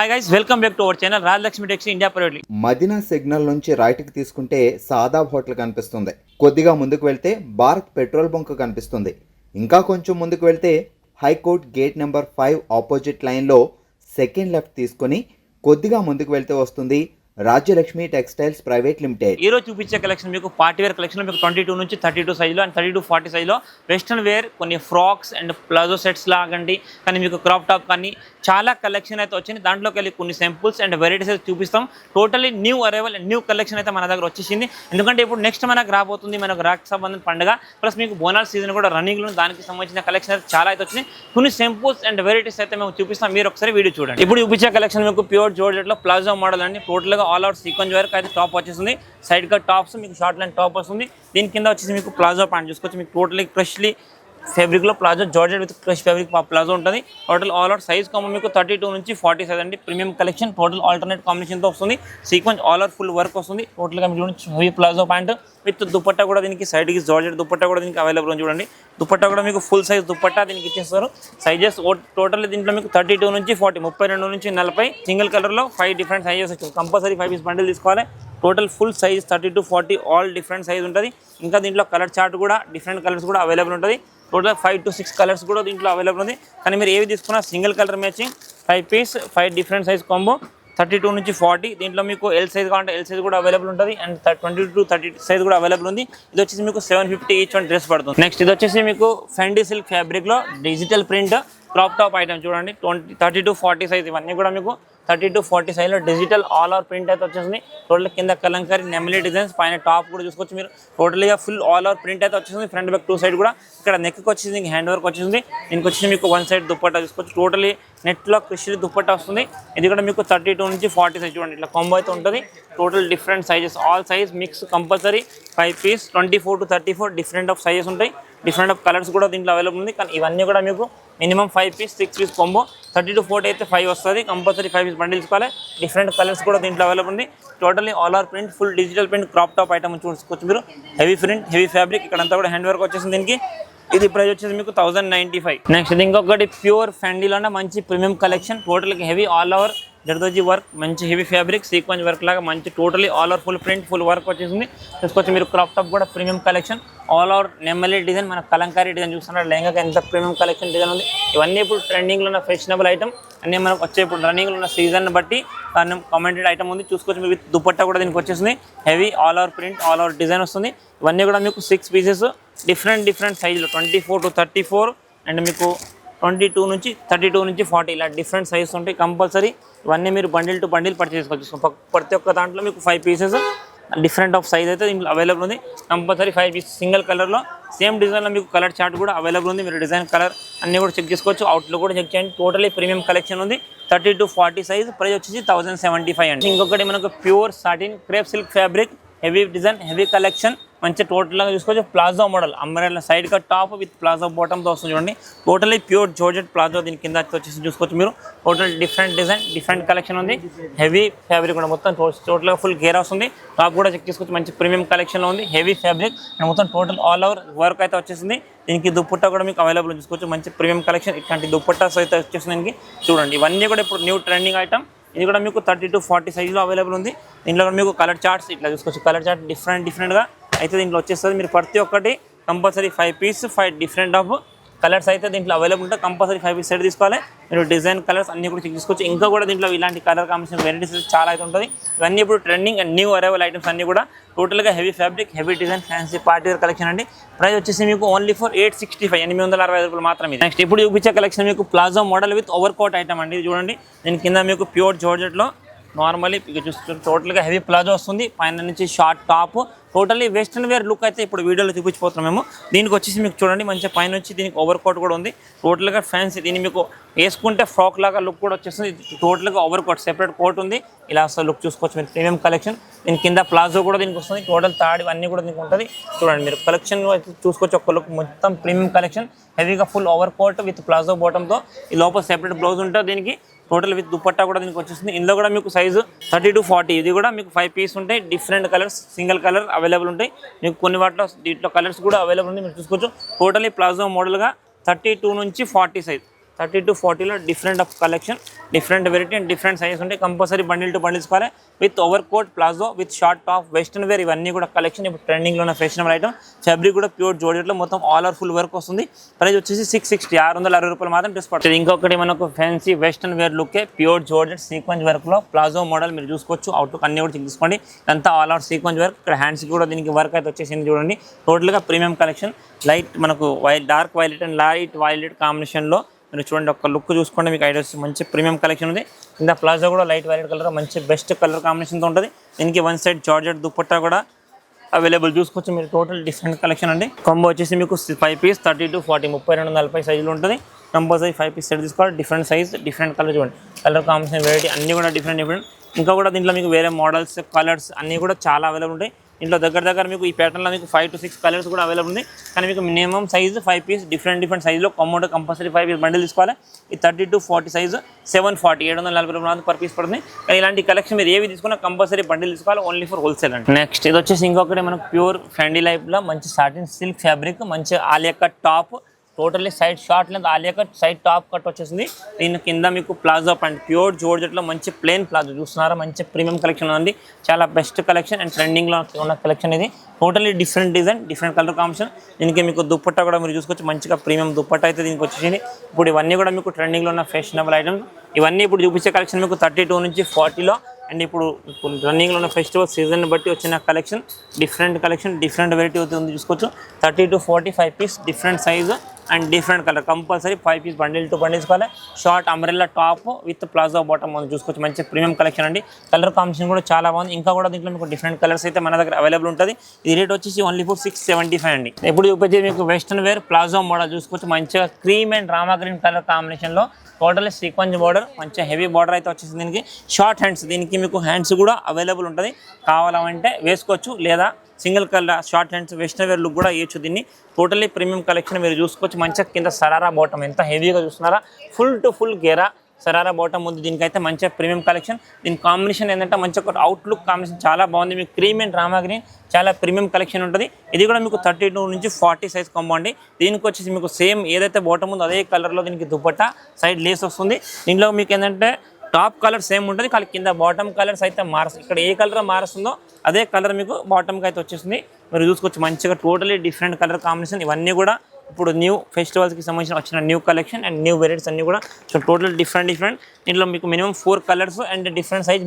Hi guys, welcome back to our channel Rajalakshmi Tex India private limited. Madina signal నుంచి రైట్కి తీసుకుంటే Shadab hotel కనిపిస్తుంది. కొద్దిగా ముందుకు వెళ్తే భారత్ పెట్రోల్ బంక్ కనిపిస్తుంది. ఇంకా కొంచెం ముందుకు వెళ్తే హైకోర్ట్ గేట్ నెంబర్ 5 ఆపోజిట్ లైన్లో సెకండ్ లెఫ్ట్ తీసుకొని కొద్దిగా ముందుకు వెళ్తే వస్తుంది రాజ్యలక్ష్మి టెక్స్టైల్స్ ప్రైవేట్ లిమిటెడ్. ఈ రోజు చూపించే కలెక్షన్ మీకు పార్టీ వేర్ కలెక్షన్ మీకు 22 నుంచి 32 సైజులో అండ్ 30 to 40 సైజులో వెస్ట్రన్ వేర్ కొన్ని ఫ్రాక్స్ అండ్ ప్లాజో సెట్స్ లాగండి, కానీ మీకు క్రాప్ టాప్ కానీ చాలా కలెక్షన్ అయితే వచ్చింది. దాంట్లోకి వెళ్ళి కొన్ని సింపుల్స్ అండ్ వెరైటీస్ అయితే చూపిస్తాం. Totally new arrival and new collection అయితే మన దగ్గర వచ్చేసింది. ఎందుకంటే ఇప్పుడు నెక్స్ట్ మనకు రాబోతుంది మనకు రాఖీ సంబంధం పండుగ, ప్లస్ మీకు బోనాల్ సీజన్ కూడా రన్నింగ్లో, దానికి సంబంధించిన కలెక్షన్ అయితే చాలా అయితే వచ్చింది. కొన్ని సింపుల్స్ అండ్ వెరైటీస్ అయితే మేము చూపిస్తాం. మీరు ఒకసారి వీడియో చూడండి. ఇప్పుడు చూపించే కలెక్షన్ మీకు ప్యూర్ జార్జెట్లో ప్లాజో మోడల్ అండి. టోటల్గా ఆల్ అవుట్ సీక్వెన్స్ వరకు అయితే టాప్ వచ్చేసింది. సైడ్ గా టాప్స్ మీకు షార్ట్ లైన్ టాప్ వస్తుంది. దీని కింద వచ్చేసి మీకు ప్లాజో ప్యాంట్ చూసుకోవచ్చు. మీకు టోటలీ ఫ్రెష్లీ ఫ్యాబ్రిక్ లో palazzo georgette with fresh fabric palazzo ఉంటుంది. Total all out size combo మీకు 32 నుంచి 40 సైజ్ అండి. Premium collection total alternate combination తో వస్తుంది. Sequence all out full work వస్తుంది. టోటల్ గా మీకు heavy palazzo pant with dupatta కూడా దీనికి సైడ్ కి జార్జెట్ దుపట్టా కూడా దీనికి అవైలబుల్ ఉంది. చూడండి, దుపట్టా కూడా మీకు ఫుల్ సైజ్ దుపట్టా దీనికి ఇచ్చేస్తారు. సైజెస్ టోటల్ దీంట్లో మీకు 32 నుంచి 40, 32 నుంచి 40 సింగిల్ కలర్ లో 5 డిఫరెంట్ సైజెస్ వచ్చాయి. కంపల్సరీ 5 పీస్ బండిల్ తీసుకోవాలి. Total full size 30 to 40 all different size ఉంటుంది. ఇంకా దీంట్లో కలర్ చార్ట్ కూడా డిఫరెంట్ కలర్స్ కూడా అవైలబుల్ ఉంటుంది. టోటల్ 5 to 6 కలర్స్ కూడా దీంట్లో అవైలబుల్ ఉంది. కానీ మీరు ఏవి తీసుకున్నా single colour matching 5 piece 5 different size combo 32 నుంచి 40. దీంట్లో మీకు ఎల్ సైజ్ కావాలంటే ఎల్ సైజ్ కూడా అవైలబుల్ ఉంటుంది అండ్ 22 to 30 సైజ్ కూడా అవైలబుల్ ఉంది. ఇది వచ్చేసి మీకు 750 ఈచ్ వన్ డ్రెస్ పడుతుంది. నెక్స్ట్ ఇది వచ్చేసి మీకు ఫెండీ సిల్క్ ఫ్యాబ్రిక్లో digital print crop top item చూడండి. 30 to 40 సైజ్ ఇవన్నీ కూడా మీకు 30 to 40 సైజ్లో డిజిటల్ ఆల్ ఓవర్ ప్రింట్ అయితే వచ్చేసింది. టోటల్ కింద కలంకారీ నెమిలీ డిజైన్స్, పైన టాప్ కూడా చూసుకోవచ్చు మీరు. టోటల్గా ఫుల్ ఆల్ ఓవర్ ప్రింట్ అయితే వచ్చేసింది. ఫ్రంట్ బ్యాక్ 2 సైడ్ కూడా ఇక్కడ నెక్కి వచ్చేసి హ్యాండ్ వర్క్ వచ్చేసింది. దీనికి వచ్చేసి మీకు 1 సైడ్ దుప్పట్టా చూసుకోవచ్చు. టోటలీ నెట్లో క్రిషిల్ దుప్పట్టా వస్తుంది. ఇది కూడా మీకు 32 నుంచి 40 సైజ్ చూడండి. ఇట్లా కాంబో అయితే ఉంటుంది. Total different sizes all size mix compulsory 5 piece 24 to 34 different of sizes ఉంటాయి. డిఫరెంట్ ఆఫ్ కలర్స్ కూడా దీంట్లో అవైలబుల్ ఉంది. కానీ ఇవన్నీ కూడా మీకు minimum 5 piece 6 piece combo 30 to 40 అయితే 5 వస్తుంది. కంపల్సరీ 5 పీస్ బండిల్ తీసుకోవాలి. డిఫరెంట్ కలర్స్ కూడా దీంట్లో అవైలబుల్ ఉంది. Totally all over print full digital print crop top item చూసుకోవచ్చు మీరు. హెవీ ప్రింట్ హెవీ ఫ్యాబ్రిక్ ఇక్కడంతా కూడా హ్యాండ్ వర్క్ వచ్చేసింది. దీనికి ఇది ప్రైస్ వచ్చేసి మీకు 1095. నెక్స్ట్ ఇది ఇంకొకటి ప్యూర్ ఫ్యాండీలోనే మంచి ప్రీమియం కలెక్షన్. టోటల్కి heavy all over zardozi work, మంచి హెవీ ఫ్యాబ్రిక్ సీక్వెన్స్ వర్క్ లాగా మంచి totally all over full print full work వచ్చేసింది. చూసుకోవచ్చు మీరు. క్రాప్ టాప్ కూడా ప్రీమియం కలెక్షన్ ఆల్ ఓవర్ నెమ్మలి డిజైన్, మన కలంకారీ డిజైన్ చూస్తున్నారు. లెహంగా ఎంత ప్రీమియం కలెక్షన్ డిజైన్ ఉంది. ఇవన్నీ ఇప్పుడు ట్రెండింగ్లో ఉన్న ఫ్యాషనబుల్ ఐటమ్ అన్నీ మనకు వచ్చే ఇప్పుడు రన్నింగ్లో ఉన్న సీజన్ బట్టి కామెంటెడ్ ఐటమ్ ఉంది. చూసుకోవచ్చు మీరు. విత్ దుపట్టా కూడా దీనికి వచ్చేసింది. Heavy all over print all over design వస్తుంది. ఇవన్నీ కూడా మీకు 6 పీసెస్ డిఫరెంట్ సైజులో 24 to 34 అండ్ మీకు 22 నుంచి 32 నుంచి 40 ఇలా డిఫరెంట్ సైజెస్ ఉంటాయి. కంపల్సరీ ఇవన్నీ మీరు బండిల్ టు బండిల్ పర్చేస్ చేసుకోవచ్చు. ప్రతి ఒక్క దాంట్లో మీకు 5 పీసెస్ డిఫరెంట్ ఆఫ్ సైజ్ అయితే దీంట్లో అవైలబుల్ ఉంది. కంపల్సరీ 5 పీస్ సింగిల్ కలర్లో సేమ్ డిజైన్లో మీకు కలర్ చార్ట్ కూడా అవైలబుల్ ఉంది. మీరు డిజైన్ కలర్ అన్నీ కూడా చెక్ చేసుకోవచ్చు. అవుట్లో కూడా చెక్ చేయండి. టోటలీ ప్రీమియం కలెక్షన్ ఉంది. 30 to 40 సైజ్ ప్రైస్ వచ్చేసి 1075 అండి. ఇంకొకటి మనకు pure satin crepe silk fabric heavy design heavy collection మంచి టోటల్గా చూసుకోవచ్చు. ప్లాజో మోడల్ అంబ్రెల్లా సైడ్ గా టాప్ విత్ ప్లాజో బాటమ్తో వస్తుంది చూడండి. టోటలీ ప్యూర్ జార్జెట్ ప్లాజో దీని కింద వచ్చేసి చూసుకోవచ్చు మీరు. Total different design different collection ఉంది. హెవీ ఫ్యాబ్రిక్ కూడా మొత్తం టోటల్గా ఫుల్ గేర్ వస్తుంది. టాప్ కూడా చెక్ చేసుకోవచ్చు. మంచి ప్రీమియం కలెక్షన్లో ఉంది. హెవీ ఫ్యాబ్రిక్ అండ్ మొత్తం టోటల్ ఆల్ ఓవర్ వర్క్ అయితే వచ్చేసింది. దీనికి దుప్పట్టా కూడా మీకు అవైలబుల్ చూసుకోవచ్చు. మంచి ప్రీమియం కలెక్షన్ ఇట్లాంటి దుప్పట్టాస్ అయితే వచ్చేసింది దీనికి. చూడండి, ఇవన్నీ కూడా ఇప్పుడు న్యూ ట్రెండింగ్ ఐటమ్. ఇది కూడా మీకు 30 to 40 సైజులో అవైలబుల్ ఉంది. దీంట్లో కూడా మీకు కలర్ చార్ట్స్ ఇట్లా చూసుకోవచ్చు. కలర్ చార్ట్ డిఫరెంట్గా అయితే దీంట్లో వచ్చేస్తుంది. మీరు ప్రతి ఒక్కటి compulsory 5 piece 5 different of colours అయితే దీంట్లో అవైలబుల్ ఉంటాయి. కంపల్సరీ 5 పీస్ సెట్ తీసుకోవాలి. మీరు డిజైన్ కలర్స్ అన్ని కూడా చెక్ చేసుకోవచ్చు. ఇంకా కూడా దీంట్లో ఇలాంటి కలర్ కాంబినేషన్ వెరైటీస్ చాలా అయితే ఉంటుంది. ఇవన్నీ ఇప్పుడు trending and new arrival items అన్ని కూడా టోటల్గా heavy fabric heavy design fancy party wear collection అండి. ప్రైస్ వచ్చేసి మీకు ఓన్లీ ఫర్ 865 865 రూపాయలు మాత్రమే. నెక్స్ట్ ఇప్పుడు చూపించే కలెక్షన్ మీకు palazzo model with over coat item అండి. ఇది చూడండి, దీని కింద మీకు ప్యూర్ జార్జెట్లో నార్మల్లీ చూస్తే టోటల్గా హెవీ ప్లాజో వస్తుంది. పైన నుంచి short top totally western wear look అయితే ఇప్పుడు వీడియోలో చూపించిపోతున్నాం మేము. దీనికి వచ్చేసి మీకు చూడండి మంచిగా పైన వచ్చి దీనికి ఓవర్ కోట్ కూడా ఉంది. టోటల్గా ఫ్యాన్సీ, దీన్ని మీకు వేసుకుంటే ఫ్రాక్ లాగా లుక్ కూడా వచ్చేస్తుంది. టోటల్గా ఓవర్ కోట్ సెపరేట్ కోట్ ఉంది. ఇలా అసలు లుక్ చూసుకోవచ్చు మీరు. Premium collection. దీని కింద ప్లాజో కూడా దీనికి వస్తుంది. టోటల్ తాడి అన్నీ కూడా దీనికి ఉంటుంది. చూడండి మీరు కలెక్షన్ చూసుకోవచ్చు. ఒక లుక్ మొత్తం ప్రీమియం కలెక్షన్ హెవీగా full over coat with palazzo బాటంతో. ఈ లోపల సెపరేట్ బ్లౌజ్ ఉంటుంది దీనికి. టోటల్ విత్ దుపట్టా కూడా దీనికి వచ్చేస్తుంది. ఇందులో కూడా మీకు సైజు 30 to 40. ఇది కూడా మీకు 5 పీస్ ఉంటాయి. Different colours single colour available ఉంటాయి. మీకు కొన్ని వాటిలో దీంట్లో కలర్స్ కూడా అవైలబుల్ ఉంది. మీరు చూసుకోవచ్చు. టోటలీ ప్లాజో మోడల్గా 32 నుంచి 40 సైజ్ 30 to 40లో different of collection, different variety and different sizes ఉంటాయి. కంపల్సరీ బండిల్ టు బండిల్ తీసుకోవాలి with over coat, palazzo, with short top, western wear, ఇవన్నీ కూడా కలెక్షన్ ఇప్పుడు ట్రెండింగ్లో ఉన్న ఫ్యాషనబుల్ ఐటమ్. ఫ్యాబ్రిక్ కూడా ప్యూర్ జోర్జెట్లో మొత్తం ఆల్ ఓవర్ ఫుల్ వర్క్ వస్తుంది. ప్రైస్ వచ్చేసి 660 660 మాత్రం డ్రెస్ పడుతుంది. ఇంకొకటి మనకు ఫ్యాన్సీ వెస్టర్న్ వేర్ లుక్కే ప్యూర్ జోర్జెట్ సీక్వెన్స్ వర్క్లో ప్లాజో మోడల్ మీరు చూసుకోవచ్చు. అవుట్లుక్ అన్ని కూడా చెక్ తీసుకోండి. ఇదంతా ఆల్ ఓవర్ సీక్వెన్స్ వర్క్. ఇక్కడ హ్యాండ్స్ కూడా దీనికి వర్క్ అయితే వచ్చేసింది చూడండి. టోటల్గా ప్రీమియం కలెక్షన్. లైట్ మనకు dark violet and light violet కాంబినేషన్లో మీరు చూడండి. ఒక లుక్ చూసుకోండి, మీకు ఐడియా వస్తుంది. మంచి ప్రీమియం కలెక్షన్ ఉంది. కింద ప్లాజో కూడా లైట్ వైలెట్ కలర్ మంచి బెస్ట్ కలర్ కాంబినేషన్తో ఉంటుంది. దీనికి వన్ సైడ్ జార్జెట్ దుపట్టా కూడా అవైలబుల్ చూసుకోవచ్చు మీరు. టోటల్ డిఫరెంట్ కలెక్షన్ అండి. కాంబో వచ్చేసి మీకు 5 పీస్ 30 to 40 32 40 సైజులు ఉంటుంది. కంపల్సరీ 5 పీస్ సెట్ తీసుకోవాలి. డిఫరెంట్ సైజ్, డిఫరెంట్ కలర్ చూడండి. కలర్ కాంబినేషన్ వెరైటీ అన్నీ కూడా డిఫరెంట్. ఇంకా కూడా దీంట్లో మీకు వేరే మోడల్స్, కలర్స్ అన్నీ కూడా చాలా అవైలబుల్ ఉంటాయి. ఇంట్లో దగ్గర మీకు ఈ ప్యాటర్న్లో మీకు 5 to 6 కలర్స్ కూడా అవైలబుల్ ఉంది. కానీ మీకు మినిమం సైజ్ 5 పీస్ డిఫరెంట్ సైజులో కమ్మోడ్ కంపల్సరీ 5 పీస్ బండిల్ తీసుకోవాలి. ఈ 30 to 40 సైజు 740 740 పర్ పీస్ పడుతుంది. కానీ ఇలాంటి కలెక్షన్ మీరు ఏవి తీసుకున్నా కంపల్సరీ బండిల్ తీసుకోవాలి. ఓన్లీ ఫర్ హోల్సేల్ అండి. నెక్స్ట్ ఇది వచ్చేసి ఇంకొకటి మనకు ప్యూర్ ఫెండీ లైఫ్లో మంచి సాటిన్ సిల్క్ ఫ్యాబ్రిక్, మంచి Alia cut top, totally side short length Alia cut, side top cut వచ్చేసింది. దీని కింద మీకు ప్లాజో ప్యాంట్ ప్యూర్ జోర్జెట్లో మంచి ప్లెయిన్ ప్లాజో చూస్తున్నారా. మంచి ప్రీమియం కలెక్షన్ ఉంది. చాలా బెస్ట్ కలెక్షన్ అండ్ ట్రెండింగ్లో ఉన్న కలెక్షన్ ఇది. Totally different design, different colour combination. దీనికి మీకు దుప్పట్టా కూడా మీరు చూసుకోవచ్చు. మంచిగా ప్రీమియం దుప్పట్టా అయితే దీనికి వచ్చేసింది. ఇప్పుడు ఇవన్నీ కూడా మీకు ట్రెండింగ్లో ఉన్న ఫ్యాషనబుల్ ఐటమ్స్. ఇవన్నీ ఇప్పుడు చూపించే కలెక్షన్ మీకు 32 నుంచి 40లో. అండ్ ఇప్పుడు రన్నింగ్లో ఉన్న ఫెస్టివల్ సీజన్ బట్టి వచ్చిన కలెక్షన్, డిఫరెంట్ వెరైటీ ఉంది చూసుకోవచ్చు. 30 to 40 5 piece different size and different colour. Compulsory 5 piece bundle to bundle తీసుకోవాలి. Short umbrella top with palazzo bottom ఉంది చూసుకోవచ్చు. మంచి ప్రీమియం కలెక్షన్ అండి. కలర్ కాంబినేషన్ కూడా చాలా బాగుంది. ఇంకా కూడా దీంట్లో మీకు డిఫరెంట్ కలర్స్ అయితే మన దగ్గర అవైలబుల్ ఉంటుంది. ఈ రేట్ వచ్చేసి ఓన్లీ ఫర్ 675 అండి. ఇప్పుడు చూపించేది మీకు వెస్టర్న్ వేర్ ప్లాజో మోడల్ చూసుకోవచ్చు. మంచిగా cream and Rama green colour కాంబినేషన్లో టోటల్ సీక్వెన్స్ బార్డర్, మంచిగా హెవీ బార్డర్ అయితే వచ్చేసింది. దీనికి షార్ట్ హ్యాండ్స్, దీనికి మీకు హ్యాండ్స్ కూడా అవైలబుల్ ఉంటుంది. కావాలంటే వేసుకోవచ్చు, లేదా single colour short hands western wear look కూడా వేయచ్చు. దీన్ని టోటల్లీ ప్రీమియం కలెక్షన్ మీరు చూసుకోవచ్చు. మంచిగా కింద సరారా బాటమ్ ఎంత హెవీగా చూస్తున్నారా. Full to full Gera sharara bottom ఉంది. దీనికైతే మంచిగా ప్రీమియం కలెక్షన్. దీని కాంబినేషన్ ఏంటంటే మంచిగా ఒక అవుట్లుక్ కాంబినేషన్ చాలా బాగుంది. మీకు క్రీమ్ అండ్ రామా గ్రీన్ చాలా ప్రీమియం కలెక్షన్ ఉంటుంది. ఇది కూడా మీకు 32 నుంచి 40 సైజ్ కాంబో అండి. దీనికి వచ్చేసి మీకు సేమ్ ఏదైతే బాటమ్ ఉందో అదే కలర్లో దీనికి దుపట్టా, సైడ్ లేస్ వస్తుంది. దీంట్లో మీకు ఏంటంటే టాప్ కలర్ సేమ్ ఉంటుంది, కానీ కింద బాటమ్ కలర్స్ అయితే మారుస్తుంది. ఇక్కడ ఏ కలర్ మారుస్తుందో అదే కలర్ మీకు బాటమ్కి అయితే వచ్చేసింది. మీరు చూసుకోవచ్చు. మంచిగా టోటలీ డిఫరెంట్ కలర్ కాంబినేషన్. ఇవన్నీ కూడా ఇప్పుడు న్యూ ఫెస్టివల్స్కి సంబంధించిన వచ్చిన new collection and new varieties అన్నీ కూడా. So total different. దీంట్లో మీకు minimum 4 colours and different size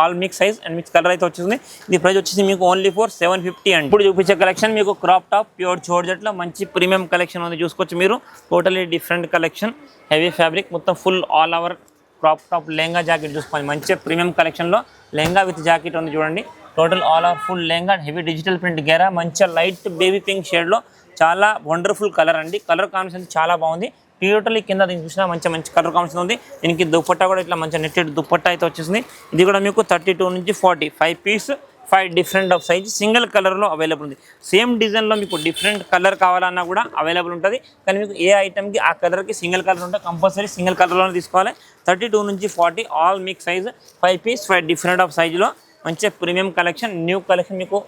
all mix size and mix colour అయితే వచ్చింది. ఇది ప్రైస్ వచ్చేసి మీకు ఓన్లీ ఫర్ 750 అండి. ఇప్పుడు చూపించే కలెక్షన్ మీకు క్రాప్ టాప్ ప్యూర్ జోర్జెట్లో మంచి ప్రీమియం కలెక్షన్ ఉంది చూసుకోవచ్చు మీరు. Totally different collection, heavy fabric, మొత్తం full all over crop top lehenga jacket చూసుకోండి. మంచిగా ప్రీమియం కలెక్షన్లో లెహంగా విత్ జాకెట్ ఉంది చూడండి. Total all over full lehenga, heavy digital print గేరా, మంచిగా లైట్ బేబీ పింక్ షేడ్లో చాలా వండర్ఫుల్ కలర్ అండి. కలర్ కాంబినేషన్ చాలా బాగుంది. టోటలీ కింద దీనికి చూసినా మంచి కలర్ కాంబినేషన్ ఉంది. దీనికి దుపట్టా కూడా ఇట్లా మంచి నెట్టెడ్ దుపట్టా అయితే వచ్చేసింది. ఇది కూడా మీకు 32 నుంచి 40 5 piece 5 different of size single కలర్లో అవైలబుల్ ఉంది. సేమ్ డిజైన్లో మీకు డిఫరెంట్ కలర్ కావాలన్నా కూడా అవైలబుల్ ఉంటుంది. కానీ మీకు ఏ ఐటమ్కి ఆ కలర్కి సింగిల్ కలర్ ఉంటే కంపల్సరీ సింగిల్ కలర్లోనే తీసుకోవాలి. 32 నుంచి 40 all mix size 5 piece 5 different of సైజులో మంచి ప్రీమియం కలెక్షన్, న్యూ కలెక్షన్. మీకు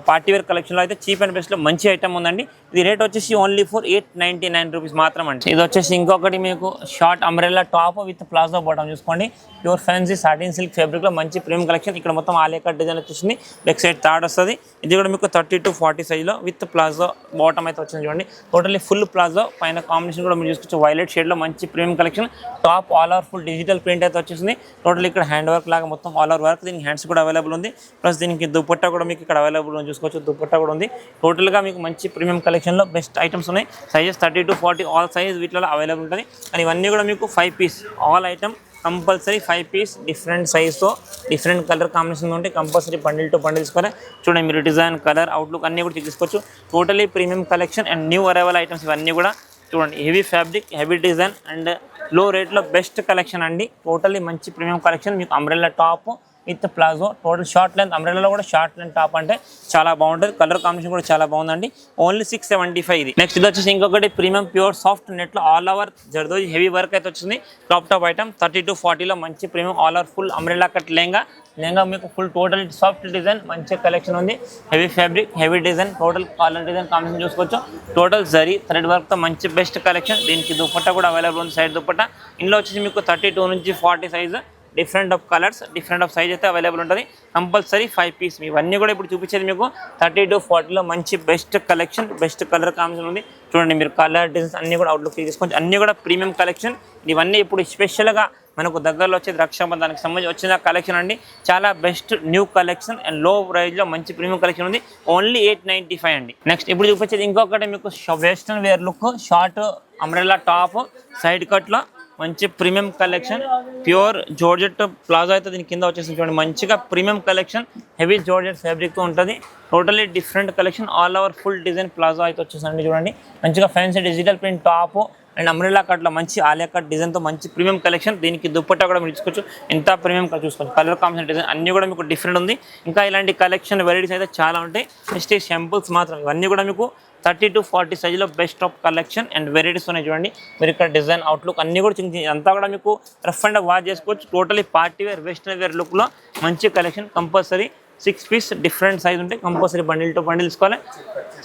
పార్టీ వేర్ కలెక్షన్లో అయితే చీప్ అండ్ బెస్ట్లో మంచి ఐటమ్ ఉందండి. ఇది రేట్ వచ్చేసి ఓన్లీ ఫర్ 899 రూపీస్ మాత్రం అండి. ఇది వచ్చేసి ఇంకొకటి మీకు short umbrella top with palazzo bottom చూసుకోండి. ప్యూర్ ఫ్యాన్సీ సాటిన్ సిల్క్ ఫ్యాబ్రిక్లో మంచి ప్రీమియం కలెక్షన్. ఇక్కడ మొత్తం ఆలియా కట్ డిజైన్ వచ్చేసింది. బ్యాక్ సైడ్ థర్డ్ వస్తుంది. ఇది కూడా మీకు 30 to 40 సైజ్లో విత్ ప్లాజో బాటమ్ అయితే వచ్చింది చూడండి. టోటల్లీ ఫుల్ ప్లాజో, పైన కాంబినేషన్ కూడా మీరు చూసుకోవచ్చు. వైలెట్ షేడ్లో మంచి premium collection. Top all over full digital print అయితే వచ్చేసింది. టోటల్ ఇక్కడ హ్యాండ్ వర్క్ లాగా మొత్తం ఆల్ ఓవర్ వర్క్. దీనికి హ్యాండ్స్ కూడా అవైలబుల్ ఉంది. ప్లస్ దీనికి దుపట్టా కూడా మీకు ఇక్కడ అవైలబుల్ ఉంది చూసుకోవచ్చు. దుపట్టా కూడా ఉంది. టోటల్గా మీకు మంచి ప్రీమియం కలెక్షన్లో బెస్ట్ ఐటమ్స్ ఉన్నాయి. సైజెస్ 30 to 40 ఆల్ సైజ్ వీటిలో అవైలబుల్ ఉంటుంది. అండ్ ఇవన్నీ కూడా మీకు 5 piece all item compulsory 5 piece different సైజ్తో డిఫరెంట్ కలర్ కాంబినేషన్ ఉంటే కంపల్సరీ బండిల్ టు బండిల్ తీసుకోవాలి. చూడండి మీరు డిజైన్, కలర్, అవుట్లుక్ అన్నీ కూడా తీసుకోవచ్చు. Totally premium collection and new arrival items ఇవన్నీ కూడా చూడండి. Heavy fabric, heavy design and low రేట్లో బెస్ట్ కలెక్షన్ అండి. టోటల్లీ మంచి ప్రీమియం కలెక్షన్. మీకు umbrella top with palazzo total short length అంబ్రెల్లాలో కూడా షార్ట్ లెంత్ టాప్ అంటే చాలా బాగుంటుంది. కలర్ కాంబినేషన్ కూడా చాలా బాగుందండి. ఓన్లీ 675 ఇది. నెక్స్ట్ ఇది వచ్చేసి ఇంకొకటి ప్రీమియం ప్యూర్ సాఫ్ట్ నెట్లో all over zardozi heavy work అయితే వచ్చింది. క్రాప్ టాప్ ఐటమ్ 32-40లో మంచి premium all over full umbrella cut lehenga మీకు ఫుల్ టోటల్ సాఫ్ట్ డిజైన్ మంచి కలెక్షన్ ఉంది. Heavy fabric heavy design total collar design combination చూసుకోవచ్చు. టోటల్ జరీ థ్రెడ్ వర్క్తో మంచి బెస్ట్ కలెక్షన్. దీనికి దుపట్టా కూడా అవైలబుల్ ఉంది. సైడ్ దుపట్టా ఇందులో వచ్చేసి మీకు 32 నుంచి 40 size different of colours different of size అయితే అవైలబుల్ ఉంటుంది. కంపల్సరీ 5 పీస్ ఇవన్నీ కూడా ఇప్పుడు చూపించేది మీకు 32-40లో మంచి best collection best colour combination ఉంది. చూడండి మీరు కలర్ డిజైన్స్ అన్నీ కూడా అవుట్లుక్ తీసుకోవచ్చు. అన్నీ కూడా ప్రీమియం కలెక్షన్. ఇవన్నీ ఇప్పుడు స్పెషల్గా మనకు దగ్గరలో వచ్చేది రక్షాబంధానికి సంబంధించి వచ్చిన కలెక్షన్ అండి. చాలా బెస్ట్ న్యూ కలెక్షన్ అండ్ లో ప్రైస్లో మంచి ప్రీమియం కలెక్షన్ ఉంది. ఓన్లీ 895 అండి. నెక్స్ట్ ఇప్పుడు చూపించేది ఇంకొకటి మీకు western wear look short umbrella top side కట్లో మంచి premium collection pure georgette palazzo అయితే దీని కింద వచ్చేసి చూడండి మంచిగా ప్రీమియం కలెక్షన్ హెవీ జార్జెట్ ఫ్యాబ్రిక్తో ఉంటుంది. Totally different collection all over full design palazzo అయితే వచ్చేసండి. చూడండి మంచిగా fancy digital print top and umbrella కట్లో మంచి ఆలియా కట్ డిజైన్తో మంచి ప్రీమియం కలెక్షన్. దీనికి దుపట్టా కూడా మీరు చూసుకోవచ్చు. ఎంత ప్రీమియం చూసుకోవచ్చు. కలర్ కాంబినేషన్ డిజైన్ అన్నీ కూడా మీకు డిఫరెంట్ ఉంది. ఇంకా ఇలాంటి కలెక్షన్ వెరైటీస్ అయితే చాలా ఉంటాయి. నెక్స్ట్ షాంపుల్స్ మాత్రం ఇవన్నీ కూడా మీకు 30-40 సైజులో best of collection and varieties ఉన్నాయి. చూడండి మీరు ఇక్కడ డిజైన్ అవుట్లుక్ అన్నీ కూడా చిన్న అంతా కూడా మీకు రఫ్ అండ్ వాష్ చేసుకోవచ్చు. Totally party wear western wear లుక్లో మంచి collection. Compulsory 6 piece different size ఉంటాయి. కంపల్సరీ బండిల్ టు బండిల్ తీసుకోవాలి.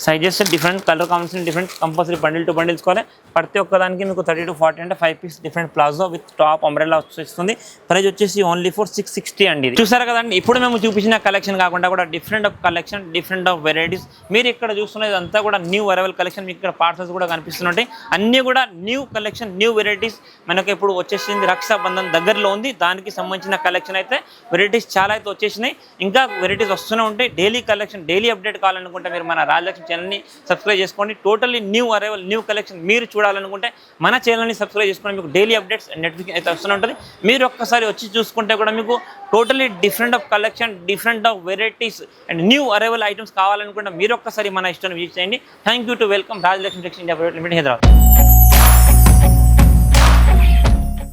Sizes different colour combination different compulsory bundle to bundle తీసుకోవాలి. ప్రతి ఒక్కదానికి మీకు 30-40 అంటే 5 piece different palazzo with top umbrella వస్తుంది. ప్రైస్ వచ్చేసి ఓన్లీ ఫర్ 660 అండి. ఇది చూసారు కదండి. ఇప్పుడు మేము చూపించిన కలెక్షన్ కాకుండా కూడా different of collection different of varieties మీరు ఇక్కడ చూస్తున్నది అంతా కూడా న్యూ అరైవల్ కలెక్షన్. మీకు ఇక్కడ పార్సల్స్ కూడా కనిపిస్తుంటాయి. అన్నీ కూడా న్యూ కలెక్షన్ న్యూ వెరైటీస్. మనకు ఇప్పుడు వచ్చేసింది రక్షాబంధన్ దగ్గరలో ఉంది. దానికి సంబంధించిన కలెక్షన్ అయితే వెరైటీస్ చాలా అయితే వచ్చేసినాయి. ఇంకా వెరైటీస్ వస్తూనే ఉంటాయి. డైలీ కలెక్షన్ డైలీ అప్డేట్ కావాలనుకుంటే మీరు మన రాజలక్ష్మి ఛానల్ని సబ్స్క్రైబ్ చేసుకోండి. Totally new arrival new collection మీరు చూడాలనుకుంటే మన ఛానల్ని సబ్స్క్రైబ్ చేసుకొని మీకు డైలీ అప్డేట్స్ నోటిఫికేషన్ అయితే వస్తూనే ఉంటుంది. మీరు ఒక్కసారి వచ్చి చూసుకుంటే కూడా మీకు totally different of collection different of varieties and new arrival items కావాలనుకుంటే మీరు ఒక్కసారి మన ఇష్టం విజిట్ చేయండి. Thank you to welcome Rajalakshmi Tex India private limited Hyderabad.